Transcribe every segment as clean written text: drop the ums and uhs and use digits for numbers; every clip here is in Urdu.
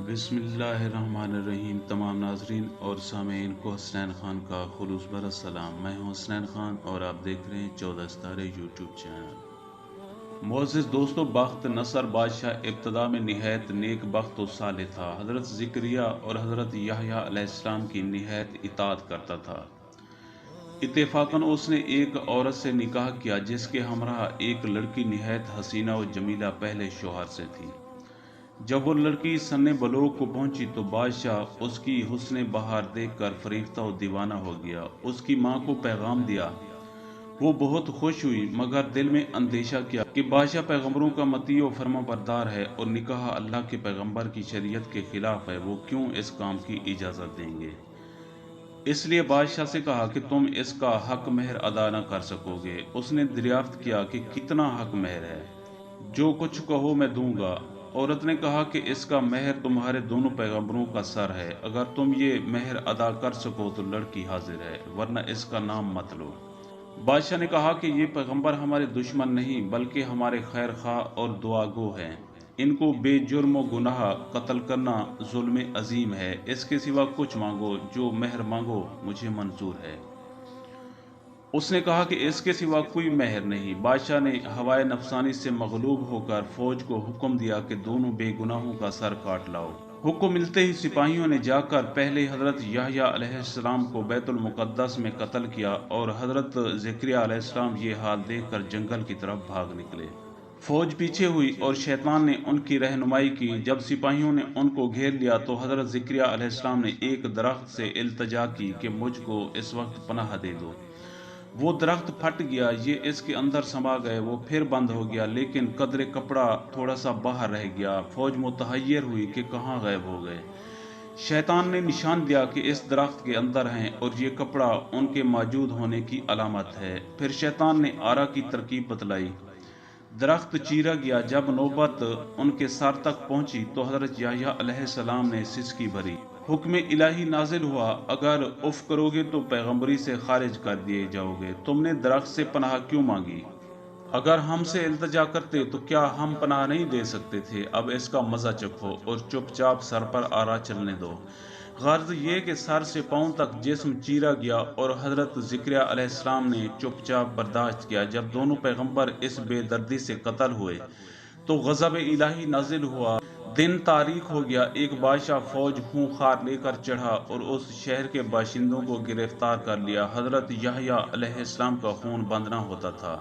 بسم اللہ الرحمن الرحیم۔ تمام ناظرین اور سامعین کو حسنین خان کا خلوص بھرا سلام۔ میں ہوں حسنین خان اور آپ دیکھ رہے ہیں 14 ستارے یوٹیوب چینل۔ معزز دوستو، بخت نصر بادشاہ ابتدا میں نہایت نیک بخت و صالح تھا۔ حضرت زکریا اور حضرت یحییٰ علیہ السلام کی نہایت اطاعت کرتا تھا۔ اتفاقاً اس نے ایک عورت سے نکاح کیا جس کے ہمراہ ایک لڑکی نہایت حسینہ و جمیلہ پہلے شوہر سے تھی۔ جب وہ لڑکی سن بلوغ کو پہنچی تو بادشاہ اس کی حسن بہار دیکھ کر فریفتہ و دیوانہ ہو گیا۔ اس کی ماں کو پیغام دیا، وہ بہت خوش ہوئی، مگر دل میں اندیشہ کیا کہ بادشاہ پیغمبروں کا مطیع و فرما بردار ہے اور نکاح اللہ کے پیغمبر کی شریعت کے خلاف ہے، وہ کیوں اس کام کی اجازت دیں گے؟ اس لیے بادشاہ سے کہا کہ تم اس کا حق مہر ادا نہ کر سکو گے۔ اس نے دریافت کیا کہ کتنا حق مہر ہے؟ جو کچھ کہو میں دوں گا۔ عورت نے کہا کہ اس کا مہر تمہارے دونوں پیغمبروں کا سر ہے، اگر تم یہ مہر ادا کر سکو تو لڑکی حاضر ہے، ورنہ اس کا نام مت لو۔ بادشاہ نے کہا کہ یہ پیغمبر ہمارے دشمن نہیں بلکہ ہمارے خیر خواہ اور دعا گو ہیں، ان کو بے جرم و گناہ قتل کرنا ظلم عظیم ہے، اس کے سوا کچھ مانگو، جو مہر مانگو مجھے منظور ہے۔ اس نے کہا کہ اس کے سوا کوئی مہر نہیں۔ بادشاہ نے ہوائے نفسانی سے مغلوب ہو کر فوج کو حکم دیا کہ دونوں بے گناہوں کا سر کاٹ لاؤ۔ حکم ملتے ہی سپاہیوں نے جا کر پہلے حضرت یحییٰ علیہ السلام کو بیت المقدس میں قتل کیا اور حضرت زکریا علیہ السلام یہ حال دیکھ کر جنگل کی طرف بھاگ نکلے۔ فوج پیچھے ہوئی اور شیطان نے ان کی رہنمائی کی۔ جب سپاہیوں نے ان کو گھیر لیا تو حضرت زکریا علیہ السلام نے ایک درخت سے التجا کی کہ مجھ کو اس وقت پناہ دے دو۔ وہ درخت پھٹ گیا، یہ اس کے اندر سما گئے، وہ پھر بند ہو گیا، لیکن قدرے کپڑا تھوڑا سا باہر رہ گیا۔ فوج متحیر ہوئی کہ کہاں غائب ہو گئے۔ شیطان نے نشان دیا کہ اس درخت کے اندر ہیں اور یہ کپڑا ان کے موجود ہونے کی علامت ہے۔ پھر شیطان نے آرا کی ترکیب بتلائی، درخت چیرا گیا۔ جب نوبت ان کے سر تک پہنچی تو حضرت یحییٰ علیہ السلام نے سسکی بھری۔ حکم الہی نازل ہوا، اگر اف کرو گے تو پیغمبری سے خارج کر دیے جاؤ گے۔ تم نے درخت سے پناہ کیوں مانگی؟ اگر ہم سے التجا کرتے تو کیا ہم پناہ نہیں دے سکتے تھے؟ اب اس کا مزہ چکھو اور چپ چاپ سر پر آرا چلنے دو۔ غرض یہ کہ سر سے پاؤں تک جسم چیرا گیا اور حضرت زکریا علیہ السلام نے چپ چاپ برداشت کیا۔ جب دونوں پیغمبر اس بے دردی سے قتل ہوئے تو غضب الہی نازل ہوا، دن تاریک ہو گیا۔ ایک بادشاہ فوج خونخوار لے کر چڑھا اور اس شہر کے باشندوں کو گرفتار کر لیا۔ حضرت یحییٰ علیہ السلام کا خون بند نہ ہوتا تھا،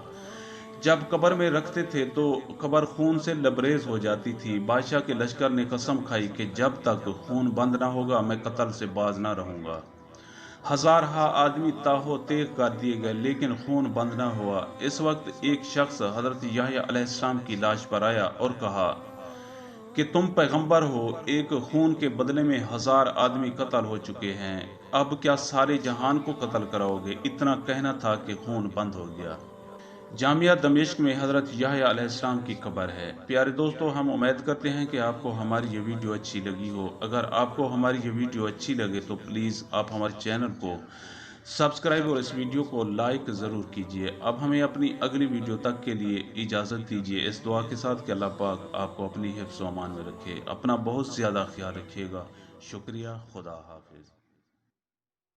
جب قبر میں رکھتے تھے تو قبر خون سے لبریز ہو جاتی تھی۔ بادشاہ کے لشکر نے قسم کھائی کہ جب تک خون بند نہ ہوگا میں قتل سے باز نہ رہوں گا۔ ہزارہا آدمی تاہو تیغ کر دیے گئے لیکن خون بند نہ ہوا۔ اس وقت ایک شخص حضرت یحییٰ علیہ السلام کی لاش پر آیا اور کہا کہ تم پیغمبر ہو، ایک خون کے بدلے میں 1000 آدمی قتل ہو چکے ہیں، اب کیا سارے جہان کو قتل کراؤ گے؟ اتنا کہنا تھا کہ خون بند ہو گیا۔ جامعہ دمشق میں حضرت یحییٰ علیہ السلام کی قبر ہے۔ پیارے دوستو، ہم امید کرتے ہیں کہ آپ کو ہماری یہ ویڈیو اچھی لگی ہو۔ اگر آپ کو ہماری یہ ویڈیو اچھی لگے تو پلیز آپ ہمارے چینل کو سبسکرائب اور اس ویڈیو کو لائک ضرور کیجیے۔ اب ہمیں اپنی اگلی ویڈیو تک کے لیے اجازت دیجیے، اس دعا کے ساتھ کہ اللہ پاک آپ کو اپنی حفظ و امان میں رکھے۔ اپنا بہت زیادہ خیال رکھیے گا۔ شکریہ، خدا حافظ۔